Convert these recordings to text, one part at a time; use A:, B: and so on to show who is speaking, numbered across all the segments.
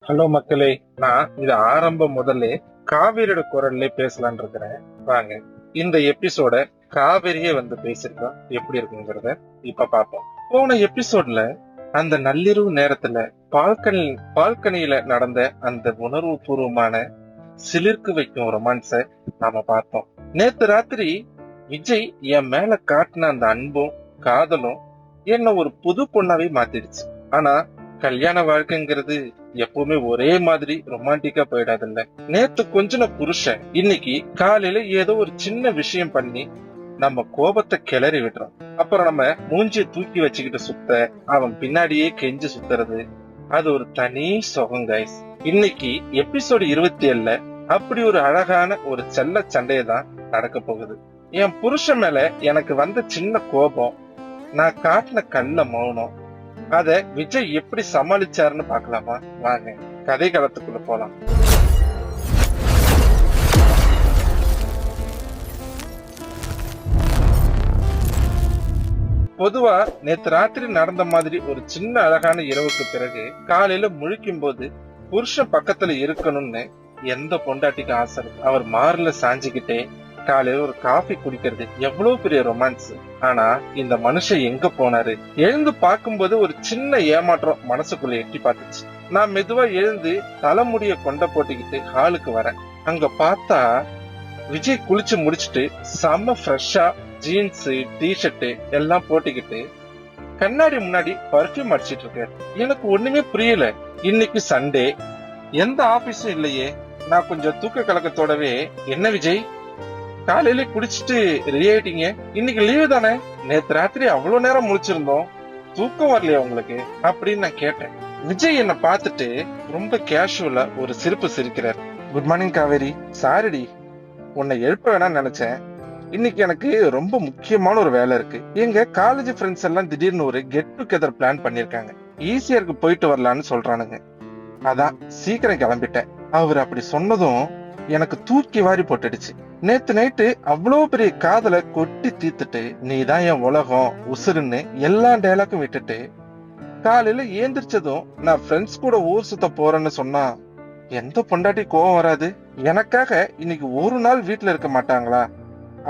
A: Hello மக்களே, நான் இது ஆரம்பம் முதல்ல காவேரியோட குரல்ல பேசலான் இருக்கிறேன். வாங்க இந்த எபிசோட காவேரியே வந்து பேசிருக்கோம், எப்படி இருக்குங்கிறத இப்ப பார்ப்போம். போன எபிசோட்ல அந்த நள்ளிரவு நேரத்துல பால்கனியில நடந்த அந்த உணர்வு பூர்வமான சிலிர்க்கு வைக்கும் ரொமான்ஸ நாம பார்த்தோம். நேத்து ராத்திரி விஜய் என் மேல காட்டின அந்த அன்பும் காதலும் என்ன ஒரு புது பொண்ணாவே மாத்திடுச்சு. ஆனா கல்யாண வாழ்க்கைங்கிறது எப்பவுமே ஒரே மாதிரி ரொமான்டிக்கா போயிடாதுல்ல. நேத்து கொஞ்ச புருஷன் இன்னைக்கு காலையில ஏதோ ஒரு சின்ன விஷயம் பண்ணி நம்ம கோபத்தை கிளறி விடுறோம். அப்புறம் நம்ம மூஞ்சிய தூக்கி வச்சுக்கிட்டு சுத்த, அவன் பின்னாடியே கெஞ்சு சுத்துறது, அது ஒரு தனி சுகம் கைஸ். இன்னைக்கு எபிசோடு 27ல அப்படி ஒரு அழகான ஒரு செல்ல சண்டையதான் நடக்க போகுது. என் புருஷன் மேல எனக்கு வந்த சின்ன கோபம், நான் காட்டின கள்ள மௌனம், அத விஜய் எப்படி சமாளிச்சாருன்னு பாக்கலாமா? வாங்க கதை காலத்துக்குள்ள போலாம். பொதுவா நேத்து ராத்திரி நடந்த மாதிரி ஒரு சின்ன அழகான இரவுக்கு பிறகு காலையில முழிக்கும் போது புருஷன் பக்கத்துல இருக்கணும்னு எந்த பொண்டாட்டிக்கு ஆசை? அவர் மார்ல சாஞ்சுக்கிட்டே காலையில ஒரு காஃபி குடிக்கிறது எவ்வளவு பெரிய ரொமான்ஸ். ஆனா இந்த மனுஷன் எங்க போனாரு? எழுந்து பார்க்கும்போது ஒரு சின்ன ஏமாற்றம் மனசுக்குள்ள எட்டி பார்த்துச்சு. நான் மெதுவா எழுந்து தலைமுடிய கொண்ட போட்டுக்கிட்டு ஹாலுக்கு வரேன். அங்க பார்த்தா விஜய் குளிச்சு முடிச்சுட்டு செம்ம ஃப்ரெஷ்ஷா ஜீன்ஸ் டிஷர்ட் எல்லாம் போட்டுக்கிட்டு கண்ணாடி முன்னாடி பர்ஃபியூம் அடிச்சிட்டு இருக்காரு. எனக்கு ஒண்ணுமே புரியல. இன்னைக்கு சண்டே, எந்த ஆபீஸும் இல்லையே. நான் கொஞ்சம் தூக்க கலக்கத்தோடவே, என்ன விஜய் காலையில குடிச்சிட்டு ரெடி ஆயிட்டீங்க, இன்னைக்கு லீவு தானே, நேத்து ராத்திரி அவ்வளவு நேரம் முழிச்சிருந்தோம், தூக்கம் வரலையா உங்களுக்கு அப்படின்னு நான் கேட்டேன். விஜய் என்ன பார்த்துட்டு ரொம்ப கேஷுவலா ஒரு சிரிப்பு சிரிக்கிறார். குட் மார்னிங் காவேரி, சாரிடி உன்னை எழுப்ப வேணாம்னு நினைச்சேன். இன்னைக்கு எனக்கு ரொம்ப முக்கியமான ஒரு வேலை இருக்கு. எங்க காலேஜ் ஃப்ரெண்ட்ஸ் எல்லாம் திடீர்னு ஒரு கெட் டுகெதர் பிளான் பண்ணிருக்காங்க. ஈஸியருக்கு போயிட்டு வரலான்னு சொல்றானுங்க. அதான் சீக்கிரம் கிளம்பிட்டேன். அவர் அப்படி சொன்னதும் எனக்கு தூக்கி வாரி போட்டுடுச்சு. நேத்து நைட்டு அவ்வளவு பெரிய காதலை கொட்டி தீத்துட்டு, நீதான் என் உலகம் உசுருன்னு எல்லா டைலாக்கும் விட்டுட்டு காலையில ஏந்திரிச்சதும் நான் ஃப்ரெண்ட்ஸ் கூட ஊர் சுத்த போறேன்னு சொன்னா எந்த பொண்டாட்டி கோவம் வராது? எனக்காக இன்னைக்கு ஒரு நாள் வீட்டுல இருக்க மாட்டாங்களா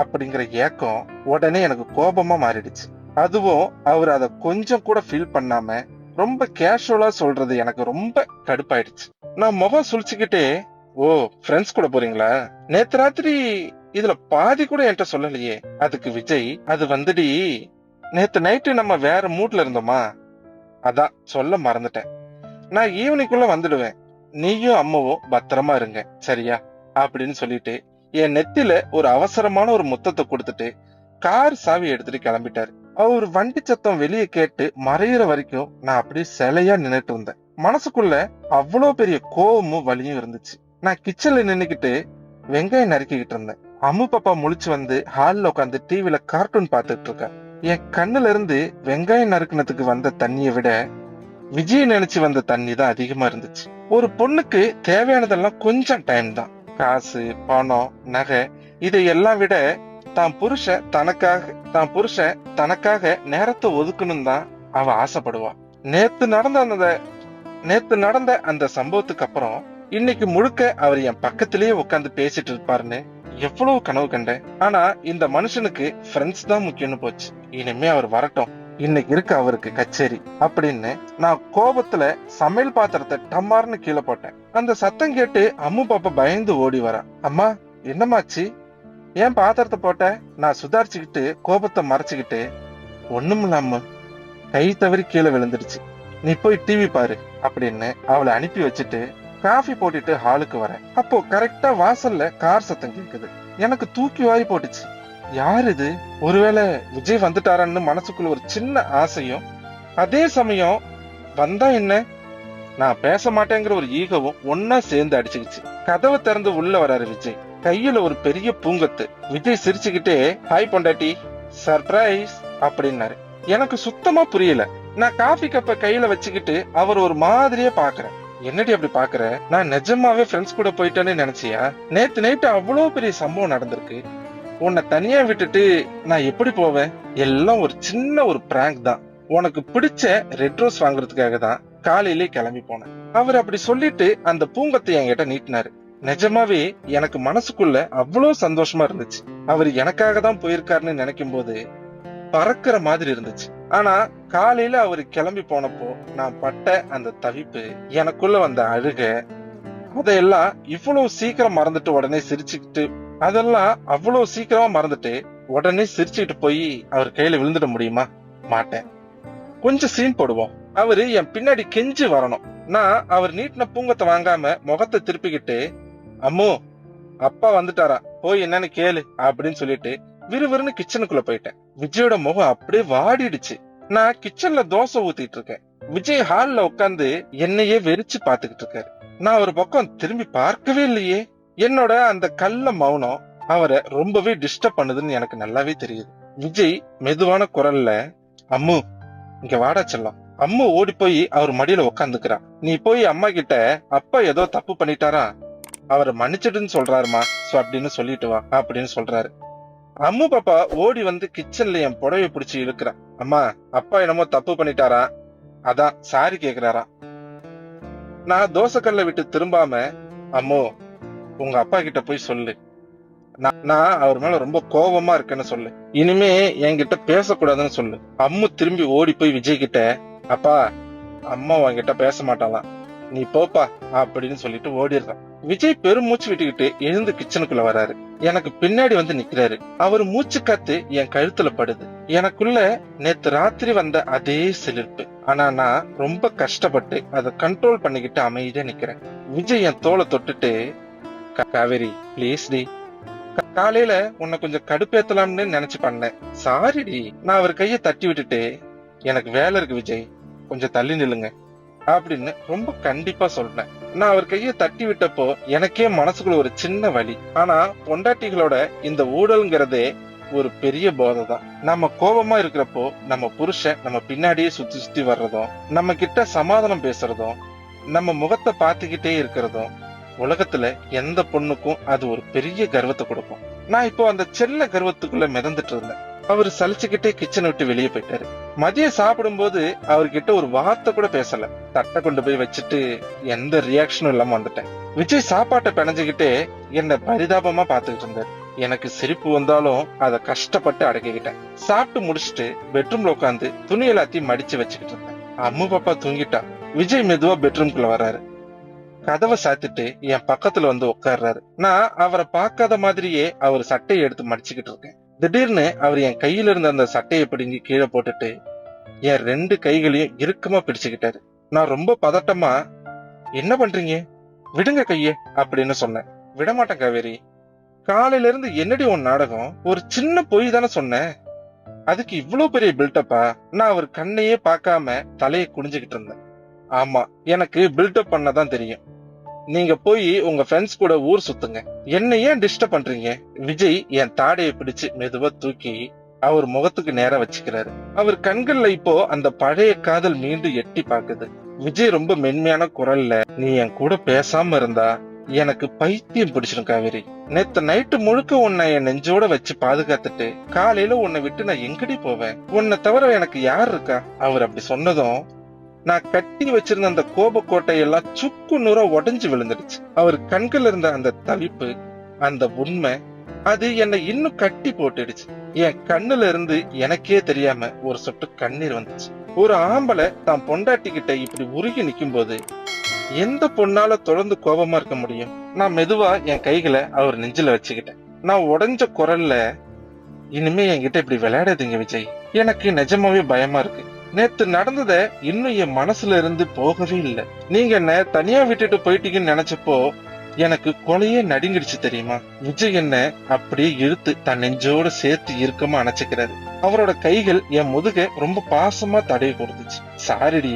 A: அப்படிங்கிற ஏக்கம் உடனே எனக்கு கோபமா மாறிடுச்சு. அதுவும் அவர் அத கொஞ்சம் கூட ஃபீல் பண்ணாம ரொம்ப கேஷுவலா சொல்றது எனக்கு ரொம்ப கடுப்பாயிடுச்சு. நான் முகம் சுழிச்சுக்கிட்டே, ஓ ஃப்ரெண்ட்ஸ் கூட போறீங்களா? நேத்து ராத்திரி இதுல பாதி கூட என்கிட்ட சொல்லலையே. அதுக்கு விஜய், அது வந்துடி நேத்து நைட்டு நம்ம வேற மூட்ல இருந்தோமா, அதான் சொல்ல மறந்துட்டேன். நான் ஈவினிங்குள்ள வந்துடுவேன், நீயும் அம்மாவும் பத்திரமா இருங்க சரியா அப்படின்னு சொல்லிட்டு என் நெத்தில ஒரு அவசரமான ஒரு முத்தத்தை கொடுத்துட்டு கார் சாவி எடுத்துட்டு கிளம்பிட்டாரு. அவர் வண்டி சத்தம் வெளியே கேட்டு மறையிற வரைக்கும் நான் அப்படியே சிலையா நின்னுட்டு இருந்தேன். மனசுக்குள்ள அவ்வளவு பெரிய கோவமும் வலியும் இருந்துச்சு. நான் கிச்சன்ல நின்னுக்கிட்டு வெங்காயம் நறுக்கிக்கிட்டு இருந்தேன். அம்மு பாப்பா முழிச்சு வந்து ஹால்ல உட்காந்து டிவில கார்ட்டூன் பாத்துட்டு இருக்கேன். என் கண்ணுல இருந்து வெங்காயம் நறுக்கினதுக்கு வந்த தண்ணியை விட விஜய் நினைச்சு வந்த தண்ணி தான் அதிகமா இருந்துச்சு. ஒரு பொண்ணுக்கு தேவையானதெல்லாம் கொஞ்சம் டைம் தான். காசு, பணம், நகை, இதையெல்லாம் விட தான் புருஷன் தனக்காக நேரத்தை ஒதுக்கணும் தான் அவ ஆசைப்படுவா. நேத்து நடந்த அந்த சம்பவத்துக்கு அப்புறம் இன்னைக்கு முழுக்க அவர் என் பக்கத்திலேயே உட்காந்து பேசிட்டு இருப்பாருன்னு எவ்வளவு கனவு கண்டேன். ஆனா இந்த மனுஷனுக்கு ஃப்ரெண்ட்ஸ் தான் முக்கியம்னு போச்சு. இனிமே அவர் வரட்டும், இன்னைக்கு இருக்கு அவருக்கு கச்சேரி அப்படின்னு நான் கோபத்துல சமையல் பாத்திரத்தை டம்மார்னு கீழே போட்டேன். அந்த சத்தம் கேட்டு அம்மு பாப்பா பயந்து ஓடி வரா. அம்மா என்னமாச்சு, ஏன் பாத்திரத்தை போட்ட? நான் சுதாரிச்சுக்கிட்டு கோபத்தை மறைச்சுக்கிட்டு, ஒண்ணுமில்லாம கை தவறி கீழே விழுந்துடுச்சு, நீ போய் டிவி பாரு அப்படின்னு அவளை அனுப்பி வச்சுட்டு காஃபி போட்டுட்டு ஹாலுக்கு வரேன். அப்போ கரெக்டா வாசல்ல கார் சத்தம் கேக்குது. எனக்கு தூக்கி வாரி போட்டுச்சு. யார் இது? ஒருவேளை விஜய் வந்துட்டாரான்னு மனசுக்குள்ள ஒரு சின்ன ஆசையும், அதே சமயம் வந்தா என்ன நான் பேச மாட்டேங்கிற ஒரு ஈகவும் ஒன்னா சேர்ந்து அடிச்சுக்கிச்சு. கதவை திறந்து உள்ள வராரு விஜய். கையில ஒரு பெரிய பூங்கத்து. விஜய் சிரிச்சுக்கிட்டே, ஹாய் பொண்டாட்டி, சர்ப்ரைஸ் அப்படின்னாரு. எனக்கு சுத்தமா புரியல. நான் காஃபி கப்ப கையில வச்சுக்கிட்டு அவர் ஒரு மாதிரியே பாக்குறேன். என்னடி அப்படி பாக்குற? நான் நிஜமாவே ஃப்ரெண்ட்ஸ் கூட போயிட்டேன்னு நினைச்சியா? நேத்து நைட்டு அவ்வளவு பெரிய சம்பவம் நடந்திருக்கு, உன்னை தனியா விட்டுட்டு நான் எப்படி போவேன்? எல்லாம் ஒரு சின்ன ஒரு பிராங்க் தான். உனக்கு பிடிச்ச ரெட் ரோஸ் வாங்குறதுக்காக தான் காலையிலே கிளம்பி போனேன். அவர் அப்படி சொல்லிட்டு அந்த பூங்கொத்தை என்கிட்ட நீட்டினாரு. நிஜமாவே எனக்கு மனசுக்குள்ள அவ்வளவு சந்தோஷமா இருந்துச்சு. அவர் எனக்காக தான் போயிருக்காருன்னு நினைக்கும் போது பறக்கிற மாதிரி இருந்துச்சு. ஆனா காலையில அவரு கிளம்பி போனப்போ நான் பட்ட அந்த தவிப்பு, எனக்குள்ள வந்த அழுக, அதையெல்லாம் இவ்வளவு சீக்கிரம் மறந்துட்டு உடனே சிரிச்சுக்கிட்டு அதெல்லாம் அவ்வளவு சீக்கிரமா மறந்துட்டு உடனே சிரிச்சுக்கிட்டு போய் அவர் கையில விழுந்துட முடியுமா? மாட்டேன். கொஞ்சம் சீன் போடுவோம். அவரு என் பின்னாடி கெஞ்சி வரணும். நான் அவர் நீட்டின பூங்கத்தை வாங்காம முகத்தை திருப்பிக்கிட்டு, அம்மு அப்பா வந்துட்டாரா, போய் என்னன்னு கேளு அப்படின்னு சொல்லிட்டு விறுவிறுன்னு கிச்சனுக்குள்ள போயிட்டேன். விஜயோட முகம் அப்படியே வாடிடுச்சு. நான் கிச்சன்ல தோசை ஊத்திட்டு இருக்கேன். விஜய் ஹால்ல உட்காந்து என்னையே வெறிச்சு பாத்துக்கிட்டு இருக்காரு. நான் ஒரு பக்கம் திரும்பி பார்க்கவே இல்லையே. என்னோட அந்த கள்ள மௌனம் அவரை ரொம்பவே டிஸ்டர்ப் பண்ணுதுன்னு எனக்கு நல்லாவே தெரியுது. விஜய் மெதுவான குரல்ல, அம்மு இங்க வாடா செல்லம். அம்மு ஓடி போய் அவர் மடியில உக்காந்துக்கிறா. நீ போய் அம்மா கிட்ட அப்பா ஏதோ தப்பு பண்ணிட்டாரா, அவரை மன்னிச்சிட்டுன்னு சொல்றாருமா, அப்படின்னு சொல்லிட்டு வா அப்படின்னு சொல்றாரு. அம்மு பாப்பா ஓடி வந்து கிச்சன்ல என் புடவை பிடிச்சு இழுக்கிறா. அம்மா அப்பா என்னமோ தப்பு பண்ணிட்டாரா, அதான் சாரி கேக்குறாரா. நான் தோசைக்கல்ல விட்டு திரும்பாம, அம்மு உங்க அப்பா கிட்ட போய் சொல்லு, நான் அவர் மேல ரொம்ப கோபமா இருக்கேன்னு சொல்லு, இனிமே என்கிட்ட பேசக்கூடாதுன்னு சொல்லு. அம்மு திரும்பி ஓடி போய் விஜய் கிட்ட, அப்பா அம்மா உன்கிட்ட பேச மாட்டாளாம், நீ போப்பா அப்படின்னு சொல்லிட்டு ஓடிடுறான். விஜய் பெருமூச்சு விட்டுக்கிட்டு எழுந்து கிச்சனுக்குள்ள வராரு. எனக்கு பின்னாடி வந்து நிக்கிறாரு. அவர் மூச்சு காத்து என் கழுத்துல படுது. எனக்குள்ள நேத்து ராத்திரி வந்த அதே சிலிர்ப்பு. ஆனா நான் ரொம்ப கஷ்டப்பட்டு அதை கண்ட்ரோல் பண்ணிக்கிட்டு அமைதியா நிக்கிறேன். விஜய் என் தோலை தொட்டுட்டு, காவேரி பிளீஸ் டி, காலையில உன்னை கொஞ்சம் கடுப்பேத்தலாம்னு நினைச்சு பண்ணேன், சாரி டி. நான் அவர் கைய தட்டி விட்டுட்டு, எனக்கு வேலை இருக்கு விஜய், கொஞ்சம் தள்ளி நில்லுங்க அப்படின்னு ரொம்ப கண்டிப்பா சொல்றேன். நான் அவர் கைய தட்டி விட்டப்போ எனக்கே மனசுக்குள்ள ஒரு சின்ன வலி. ஆனா பொண்டாட்டிகளோட இந்த ஊழல்ங்கிறதே ஒரு பெரிய போதை தான். நம்ம கோபமா இருக்கிறப்போ நம்ம புருஷன் நம்ம பின்னாடியே சுத்தி சுத்தி வர்றதும், நம்ம கிட்ட சமாதானம் பேசுறதும், நம்ம முகத்தை பார்த்துக்கிட்டே இருக்கிறதும் உலகத்துல எந்த பொண்ணுக்கும் அது ஒரு பெரிய கர்வத்தை கொடுக்கும். நான் இப்போ அந்த செல்ல கர்வத்துக்குள்ள மிதந்துட்டு இருந்தேன். அவரு சலிச்சுக்கிட்டே கிச்சனை விட்டு வெளியே போயிட்டாரு. மதியம் சாப்பிடும் போது அவர்கிட்ட ஒரு வார்த்தை கூட பேசல. தட்டை கொண்டு போய் வச்சுட்டு எந்த ரியாக்ஷனும் இல்லாம வந்துட்டேன். விஜய் சாப்பாட்டை பிணைஞ்சுக்கிட்டே என்ன பரிதாபமா பாத்துக்கிட்டு இருந்தாரு. எனக்கு சிரிப்பு வந்தாலும் அதை கஷ்டப்பட்டு அடக்கிக்கிட்டேன். சாப்பிட்டு முடிச்சுட்டு பெட்ரூம்ல உட்காந்து துணி எல்லாத்தையும் மடிச்சு வச்சுக்கிட்டு இருந்தேன். அம்மு பாப்பா தூங்கிட்டா. விஜய் மெதுவா பெட்ரூம்குள்ள வர்றாரு. கதவை சாத்திட்டு என் பக்கத்துல வந்து உட்கார்றாரு. நான் அவரை பார்க்காத மாதிரியே அவர் சட்டையை எடுத்து மடிச்சுக்கிட்டு இருக்கேன். திடீர்னு அவர் என் கையில இருந்த அந்த சட்டையை பிடுங்கி கீழே போட்டுட்டு என் 2 கைகளையும் இறுக்கமா பிடிச்சுக்கிட்டாரு. நான் ரொம்ப பதட்டமா, என்ன பண்றீங்க, விடுங்க கையே அப்படின்னு சொன்னேன். விடமாட்டேன் காவேரி, காலையில இருந்து என்னடி உன் நாடகம், ஒரு சின்ன பொய் தானே சொன்னேன், அதுக்கு இவ்வளவு பெரிய பில்டப்பா? நான் அவர் கண்ணையே பார்க்காம தலையை குனிஞ்சுக்கிட்டு இருந்தேன். ஆமா, எனக்கு பில்டப் பண்ணதான் தெரியும். நீங்க போய் உங்க ஃப்ரெண்ட்ஸ் கூட ஊர் சுத்துங்க, என்ன ஏன் டிஸ்டர்ப் பண்றீங்க? விஜய் என் தாடையை பிடிச்சு மெதுவா தூக்கி அவர் முகத்துக்கு நேரா வச்சுக்கிறாரு. அவர் கண்கள்ல இப்போ அந்த பழைய காதல் மீண்டும் எட்டி பாக்குது. விஜய் ரொம்ப மென்மையான குரல்ல, நீ என் கூட பேசாம இருந்தா எனக்கு பைத்தியம் பிடிச்சிடும் காவேரி. நேத்து நைட்டு முழுக்க உன்னை என் நெஞ்சோட வச்சு பாதுகாத்துட்டு காலையில உன்னை விட்டு நான் எங்கடி போவேன்? உன்னை தவிர எனக்கு யார் இருக்கா? அவர் அப்படி சொன்னதும் நான் கட்டி வச்சிருந்த அந்த கோபக்கோட்டையெல்லாம் சுக்கு நூறா உடைஞ்சு விழுந்துடுச்சு. அவர் கண்கள் இருந்த அந்த தவிப்பு, அந்த உண்மை, அது என்னை இன்னும் கட்டி போட்டுடுச்சு. என் கண்ணுல இருந்து எனக்கே தெரியாம ஒரு சொட்டு கண்ணீர் வந்துச்சு. ஒரு ஆம்பளை தான் பொண்டாட்டி கிட்ட இப்படி உருகி நிக்கும் போது எந்த பொண்ணால தொடர்ந்து கோபமா இருக்க முடியும்? நான் மெதுவா என் கைகளை அவர் நெஞ்சில வச்சுக்கிட்டேன். நான் உடைஞ்ச குரல்ல, இனிமே என்கிட்ட இப்படி விளையாடாதீங்க விஜய், எனக்கு நிஜமாவே பயமா இருக்கு. நேத்து நடந்தத இன்னும் என் மனசுல இருந்து போகவே இல்லை. நீங்க என்ன தனியா விட்டுட்டு போயிட்டீங்கன்னு நினைச்சப்போ எனக்கு கொலையே நடுங்கிடுச்சு தெரியுமா? விஜய் என்ன அப்படியே இழுத்து தன் நெஞ்சோட சேர்த்து இறுக்கமா அணைச்சுக்கிறாரு. அவரோட கைகள் என் முதுக ரொம்ப பாசமா தடவி கொடுத்துச்சு. சாரிடி,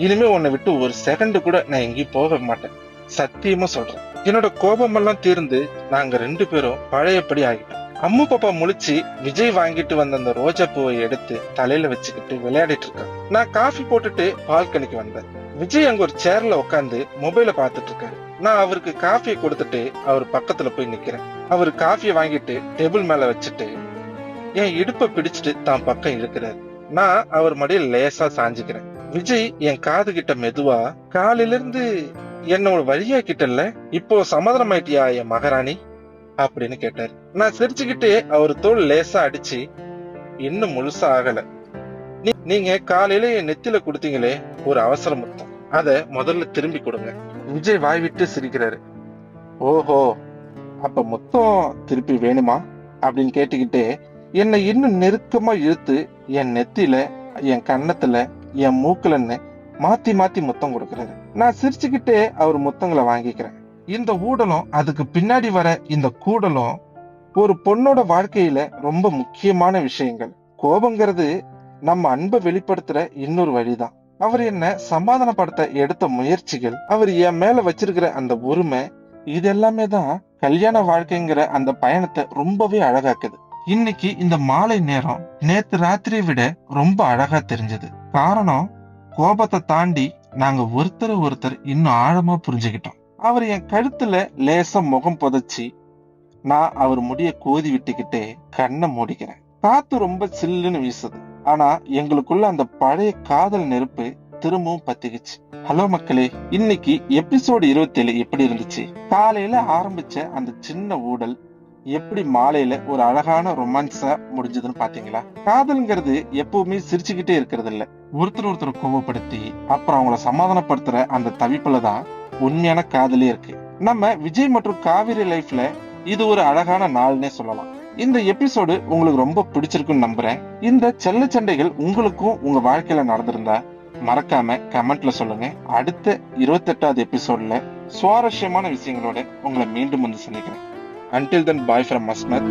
A: இனிமே உன்னை விட்டு ஒரு செகண்ட் கூட நான் எங்கேயும் போக மாட்டேன், சத்தியமா சொல்றேன். என்னோட கோபமெல்லாம் தீர்ந்து நாங்க 2 பேரும் பழையபடி ஆகிட்டோம். அம்மு பாப்பா முழிச்சு விஜய் வாங்கிட்டு வந்த அந்த ரோஜா பூவை எடுத்து தலையில வச்சுக்கிட்டு விளையாடிட்டு இருக்கான். நான் காஃபி போட்டுட்டு பால்கனிக்கு வந்தேன். விஜய் அங்க ஒரு சேர்ல உட்காந்து மொபைல பாத்துட்டு இருக்காரு. நான் அவருக்கு காஃபியை கொடுத்துட்டு அவர் பக்கத்துல போய் நிக்கிறேன். அவரு காஃபியை வாங்கிட்டு டேபிள் மேல வச்சுட்டு என் இடுப்பை பிடிச்சிட்டு தான் பக்கம் இழுக்கிறாரு. நான் அவர் மடியில் லேசா சாஞ்சுக்கிறேன். விஜய் என் காது கிட்ட மெதுவா, காலையில இருந்து என்னோட வழியாக்கிட்டல்ல, இப்போ சமாதானமாயிட்டியா என் மகாராணி அப்படின்னு கேட்டாரு. நான் சிரிச்சுக்கிட்டே அவர் தோல் லேசா அடிச்சு, இன்னும் முழுசா ஆகல. நீங்க காலையில என் நெத்தில கொடுத்தீங்களே ஒரு அவசர முத்தம், அத முதல்ல திரும்பி கொடுங்க. விஜய் வாய் விட்டு சிரிக்கிறாரு. ஓஹோ, அப்ப முத்தம் திருப்பி வேணுமா அப்படின்னு கேட்டுக்கிட்டே என்னை இன்னும் நெருக்கமா இழுத்து என் நெத்தில, என் கன்னத்துல, என் மூக்குலன்னு மாத்தி மாத்தி முத்தம் கொடுக்கறாரு. நான் சிரிச்சுக்கிட்டே அவர் முத்தங்களை வாங்கிக்கிறேன். இந்த ஊடலும் அதுக்கு பின்னாடி வர இந்த கூடலும் ஒரு பொண்ணோட வாழ்க்கையில ரொம்ப முக்கியமான விஷயங்கள். கோபங்கிறது நம்ம அன்பை வெளிப்படுத்துற இன்னொரு வழிதான். அவர் என்ன சமாதானப்படுத்த எடுத்த முயற்சிகள், அவர் என் மேல வச்சிருக்கிற அந்த உரிமை, இது எல்லாமே தான் கல்யாண வாழ்க்கைங்கிற அந்த பயணத்தை ரொம்பவே அழகாக்குது. இன்னைக்கு இந்த மாலை நேரம் நேத்து ராத்திரியை விட ரொம்ப அழகா தெரிஞ்சது. காரணம், கோபத்தை தாண்டி நாங்க ஒருத்தர் இன்னும் ஆழமா புரிஞ்சுக்கிட்டோம். அவர் என் கழுத்துல லேசா முகம் புதைச்சி, நான் அவர் முடிய கோதி விட்டுக்கிட்டே கண்ணை மூடிக்கிறேன். காத்து ரொம்ப சில்லுன்னு வீசுது. ஆனா எங்களுக்குள்ள அந்த பழைய காதல் நெருப்பு திரும்பவும் பத்திக்குச்சு. ஹலோ மக்களே, இன்னைக்கு எபிசோடு 27 எப்படி இருந்துச்சு? காலையில ஆரம்பிச்ச அந்த சின்ன ஊடல் எப்படி மாலையில ஒரு அழகான ரொமான்ஸா முடிஞ்சதுன்னு பாத்தீங்களா? காதல்ங்கிறது எப்பவுமே சிரிச்சுக்கிட்டே இருக்கிறது இல்ல, ஒருத்தர் கோபப்படுத்தி அப்புறம் அவங்கள சமாதானப்படுத்துற அந்த தவிப்புல தான் உண்மையான காதலே இருக்கு. நம்ம விஜய் மற்றும் காவிரி லைஃப்ல இது ஒரு அழகான நாள்னே சொல்லலாம். இந்த எபிசோடு உங்களுக்கு ரொம்ப பிடிச்சிருக்குன்னு நம்புறேன். இந்த செல்ல சண்டைகள் உங்களுக்கும் உங்க வாழ்க்கையில நடந்திருந்தா மறக்காம கமெண்ட்ல சொல்லுங்க. அடுத்த 28வது எபிசோட்ல சுவாரஸ்யமான விஷயங்களோட உங்களை மீண்டும் வந்து சந்திக்கிறேன். Until then, bye from Asmat.